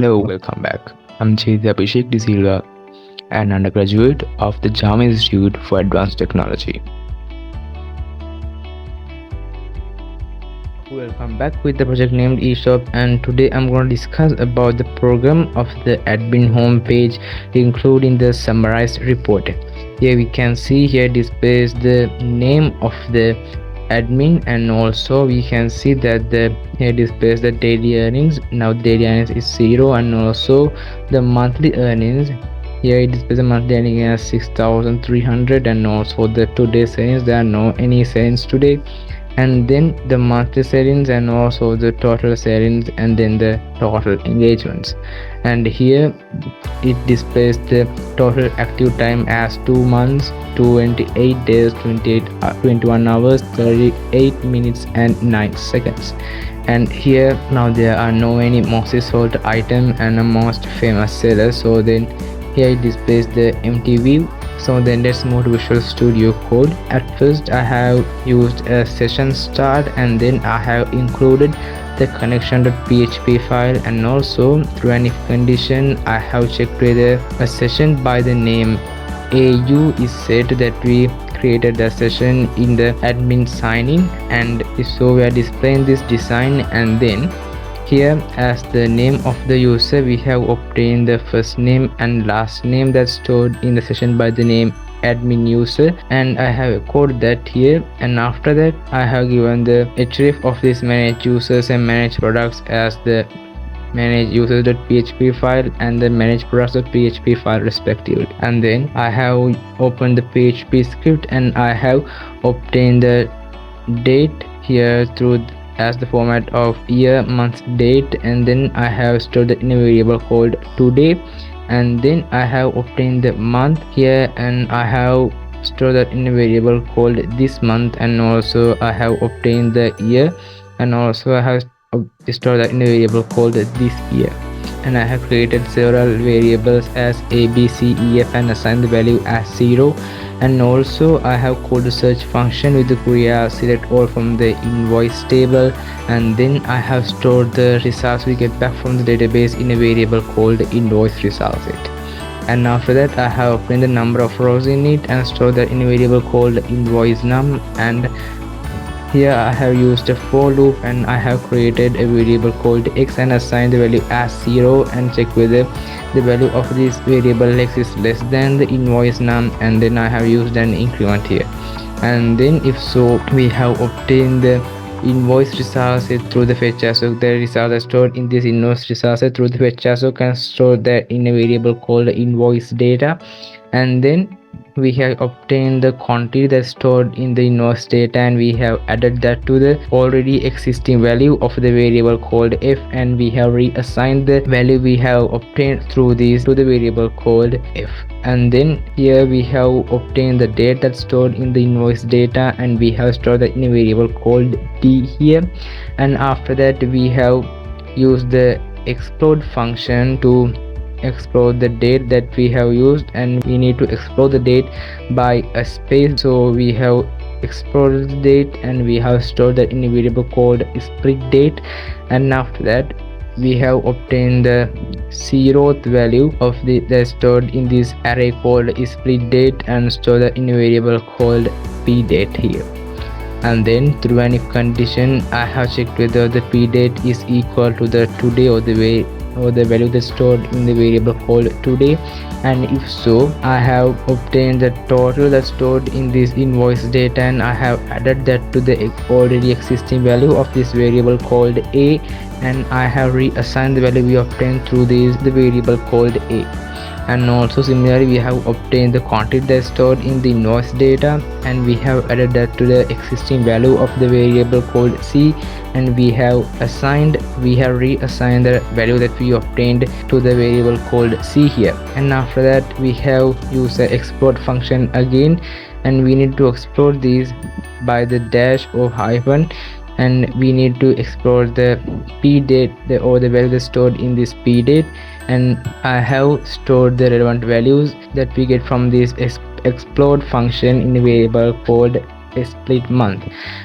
Hello, welcome back. I'm JIAT Silva, an undergraduate of the JAMA Institute for Advanced Technology. Welcome back with the project named eShop, and today I'm going to discuss about the program of the admin homepage, including the summarized report. Here we can see here displays the name of the admin, and also we can see that here displays the daily earnings. Now daily earnings is 0, and also the monthly earnings. Here it displays the monthly earning as 6,300, and also the today's earnings, there are no any earnings today, and then the monthly savings and also the total savings, and then the total engagements. And here it displays the total active time as 2 months, 28 days, 21 hours, 38 minutes and 9 seconds. And here now there are no any most sold item and the most famous sellers. So then here it displays the empty view. So then let's move to Visual Studio Code. At first I have used a session start, and then I have included the connection.php file, and also through an if condition I have checked whether a session by the name AU is set that we created the session in the admin sign-in, and if so we are displaying this design. And then here as the name of the user we have obtained the first name and last name that's stored in the session by the name admin user, and I have coded that here. And after that I have given the href of this manage users and manage products as the manage users.php file and the manage products.php file respectively. And then I have opened the PHP script, and I have obtained the date here through as the format of year, month, date, and then I have stored it in a variable called today. And then I have obtained the month here, and I have stored that in a variable called this month, and also I have obtained the year, and also I have stored that in a variable called this year. And I have created several variables as a, b, c, e, f, and assigned the value as 0. And also I have called the search function with the query select all from the invoice table, and then I have stored the results we get back from the database in a variable called invoice results set. And after that I have obtained the number of rows in it and stored that in a variable called invoice num. And here I have used a for loop, and I have created a variable called x and assigned the value as 0, and check whether the value of this variable x is less than the invoice num, and then I have used an increment here. And then if so we have obtained the invoice results through the fetch assoc. The results are stored in this invoice results through the fetch assoc and store that in a variable called invoice data. And then we have obtained the quantity that's stored in the invoice data, and we have added that to the already existing value of the variable called f, and we have reassigned the value we have obtained through this to the variable called f. And then here we have obtained the date that's stored in the invoice data, and we have stored that in a variable called d here. And after that we have used the explode function to explore the date that we have used, and we need to explore the date by a space. So we have explored the date, and we have stored that in a variable called split date. And after that we have obtained the 0th value of the that's stored in this array called split date, and store that in a variable called p date here. And then through an if condition I have checked whether the p date is equal to the today or the value that's stored in the variable called today. And if so I have obtained the total that's stored in this invoice data, and I have added that to the already existing value of this variable called a, and I have reassigned the value we obtained through the variable called a. And also similarly we have obtained the quantity that's stored in the invoice data, and we have added that to the existing value of the variable called c, and we have reassigned the value that we obtained to the variable called c here. And after that we have used the export function again, and we need to explore these by the dash or hyphen, and we need to explore the p date or the value that's stored in this p date. And I have stored the relevant values that we get from this explode function in a variable called a split month.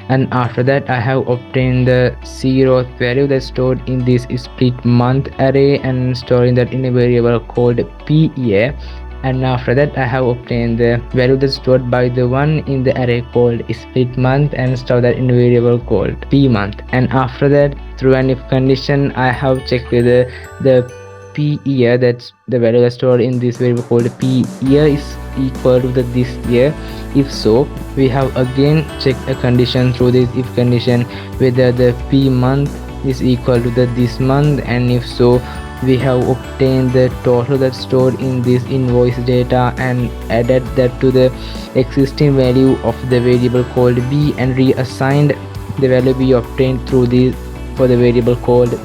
And after that I have obtained the 0th value that's stored in this split month array and storing that in a variable called p year. And after that I have obtained the value that's stored by the one in the array called split month and store that in a variable called p month. And after that, through an if condition, I have checked whether the p year, that's the value that's stored in this variable called p year, is equal to the this year. If so, we have again checked a condition through this if condition whether the p month is equal to the this month, and if so, we have obtained the total that's stored in this invoice data and added that to the existing value of the variable called b and reassigned the value we obtained through this for the variable called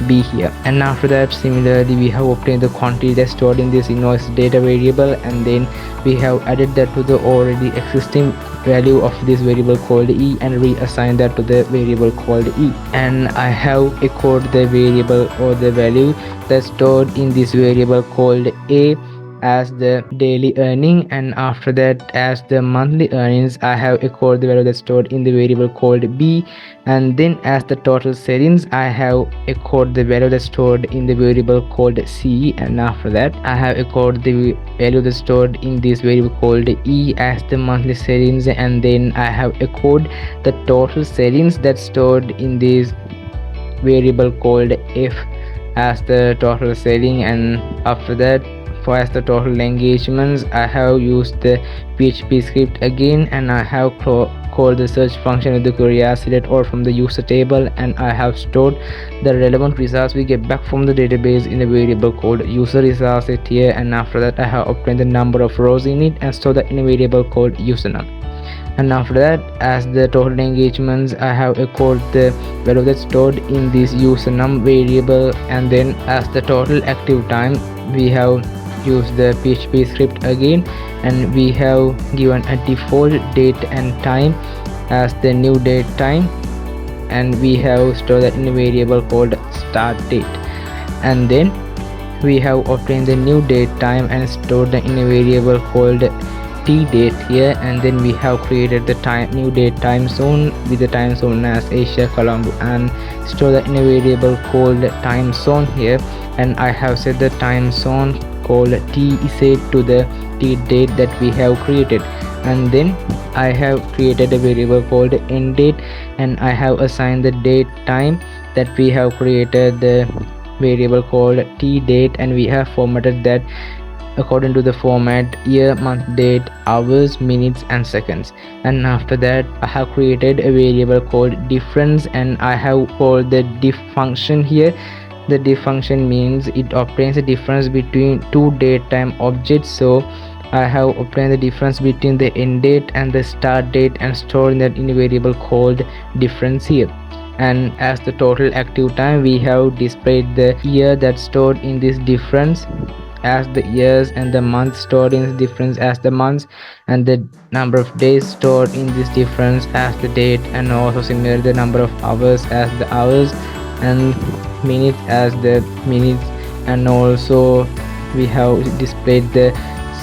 b here. And after that, similarly, we have obtained the quantity that's stored in this invoice data variable, and then we have added that to the already existing value of this variable called e and reassigned that to the variable called e. And I have echoed the variable or the value that's stored in this variable called a as the daily earning, and after that as the monthly earnings I have echoed the value that's stored in the variable called b, and then as the total savings I have echoed the value that's stored in the variable called c, and after that I have echoed the value that's stored in this variable called e as the monthly savings, and then I have echoed the total savings that's stored in this variable called f as the total saving. And after that, for as the total engagements, I have used the PHP script again, and I have called the search function with the query as select all from the user table, and I have stored the relevant results we get back from the database in a variable called user results set here. And after that I have obtained the number of rows in it and stored that in a variable called username. And after that, as the total engagements, I have echoed the value that's stored in this username variable, and then as the total active time, we have used the PHP script again, and we have given a default date and time as the new date time, and we have stored that in a variable called start date. And then we have obtained the new date time and stored that in a variable called t date here, and then we have created the new date time zone with the time zone as Asia Colombo and store that in a variable called time zone here, and I have set the time zone called t is set to the t date that we have created. And then I have created a variable called end date, and I have assigned the date time that we have created the variable called t date, and we have formatted that according to the format year, month, date, hours, minutes and seconds. And after that I have created a variable called difference, and I have called the diff function here. The diff function means it obtains a difference between two date time objects, so I have obtained the difference between the end date and the start date and stored that in a variable called difference here. And as the total active time, we have displayed the year that's stored in this difference as the years, and the month stored in this difference as the months, and the number of days stored in this difference as the date, and also similarly the number of hours as the hours, and minutes as the minutes, and also we have displayed the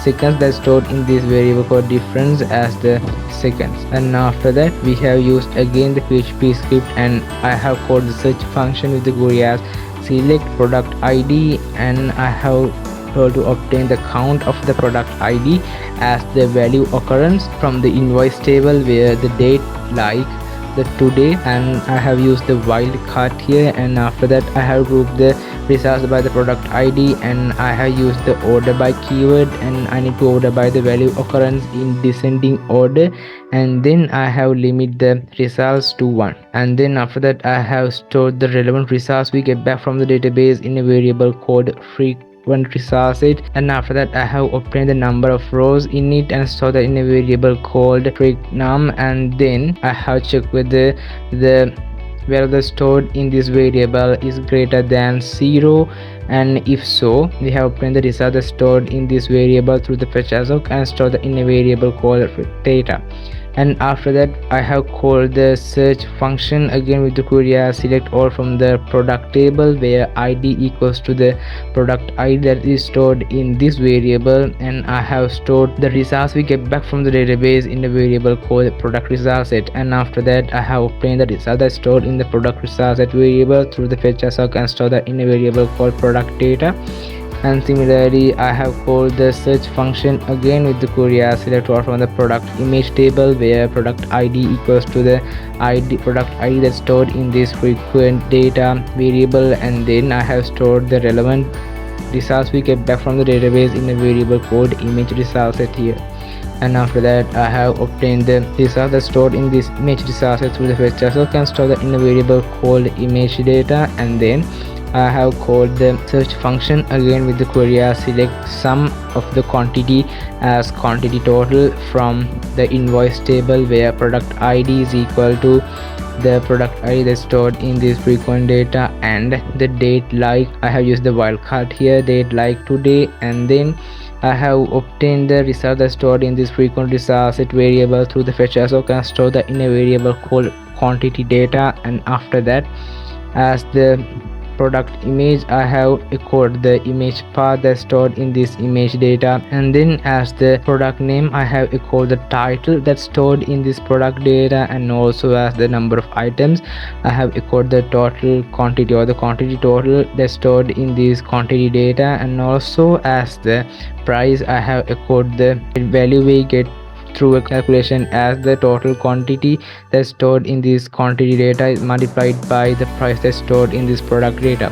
seconds that's stored in this variable called difference as the seconds. And after that we have used again the PHP script, and I have called the search function with the query as select product ID, and I have told to obtain the count of the product ID as the value occurrence from the invoice table where the date like the today, and I have used the wildcard here. And after that I have grouped the results by the product ID, and I have used the order by keyword, and I need to order by the value occurrence in descending order, and then I have limit the results to 1. And then after that I have stored the relevant results we get back from the database in a variable called frequent results set, and after that I have obtained the number of rows in it and stored that in a variable called num, and then I have checked whether the value stored in this variable is greater than 0, and if so, we have obtained the result stored in this variable through the fetch assoc and stored in a variable called data. and after that I have called the search function again with the query as select all from the product table, where id equals to the product id that is stored in this variable, and I have stored the results we get back from the database in a variable called product result set. And after that I have obtained the result that's stored in the product result set variable through the fetch assoc and store that in a variable called product data. And similarly I have called the search function again with the query as select all from the product image table, where product id equals to the product id that's stored in this frequent data variable, and then I have stored the relevant results we get back from the database in a variable called image result set here. And after that I have obtained the result that's stored in this image result set through the fetch assoc and store that in a variable called image data. And then I have called the search function again with the query as select sum of the quantity as quantity total from the invoice table, where product id is equal to the product id that's stored in this frequent data, and the date, like I have used the wildcard here, date like today. And then I have obtained the result that's stored in this frequent result set variable through the fetch assoc and store that in a variable called quantity data. And after that, as the product image, I have echoed the image path that's stored in this image data, and then as the product name I have echoed the title that's stored in this product data, and also as the number of items I have echoed the total quantity or the quantity total that's stored in this quantity data, and also as the price I have echoed the value we get through a calculation as the total quantity that's stored in this quantity data is multiplied by the price that's stored in this product data.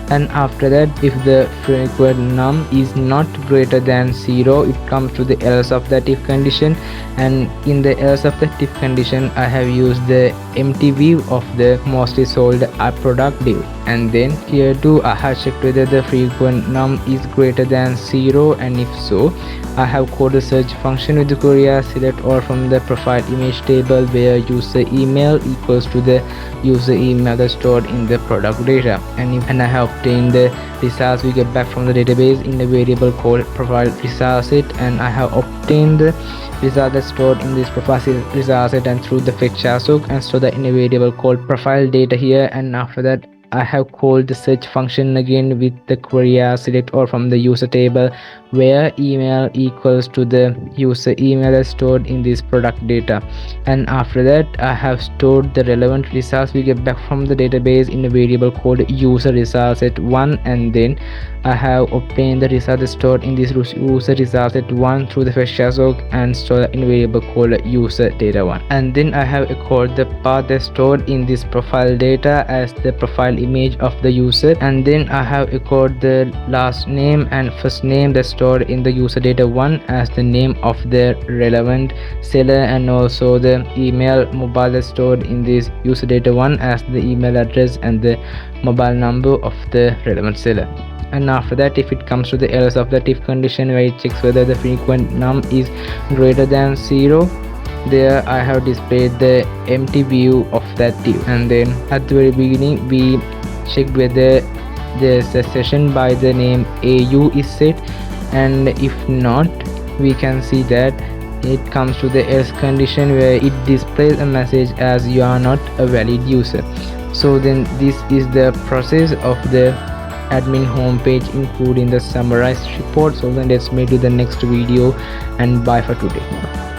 And after that, if the frequent num is not greater than 0, it comes to the else of that if condition, and in the else of that if condition I have used the empty view of the mostly sold product div. And then here too I have checked whether the frequent num is greater than 0, and if so I have called the search function with the query as select all from the profile image table, where user email equals to the user email that's stored in the product data, and I have obtained the results we get back from the database in a variable called profile result set, and I have obtained the result that's stored in this profile result set and through the fetch assoc and store that in a variable called profile data here. And after that I have called the search function again with the query as select all from the user table, where email equals to the user email that's stored in this product data. And after that I have stored the relevant results we get back from the database in a variable called user result set 1, and then I have obtained the result that's stored in this user result set 1 through the fetch assoc and store in a variable called user data 1. And then I have echoed the path that's stored in this profile data as the profile image of the user, and then I have echoed the last name and first name that's stored in the user data 1 as the name of the relevant seller, and also the email mobile that's stored in this user data 1 as the email address and the mobile number of the relevant seller. And after that, if it comes to the else of that if condition, where it checks whether the frequent num is greater than 0, there I have displayed the empty view of that div. And then at the very beginning we checked whether there's a session by the name AU is set, and if not, we can see that it comes to the else condition, where it displays a message as you are not a valid user. So then this is the process of the admin homepage including the summarized report. So then let's meet to the next video, and bye for today.